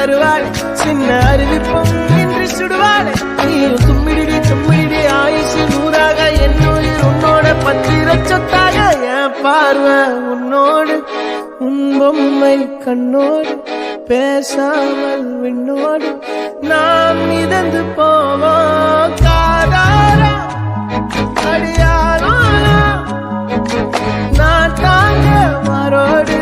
தருவாள் சின்ன அறிவிப்பும் இன்று சுடுவாள் நீயும் தும்மிடி தும்மிடி ஆயுசு நூறாக என்னுயிர் உன்னோட பத்திர சொத்தாக என் பார்வை உன்னோடு உன் பொம்மை கண்ணோடு பேசாமல் விண்ணோடு நாம் மிதந்து போவோம் காதாரா அடியாரோ நான் தாங்க மாறோடு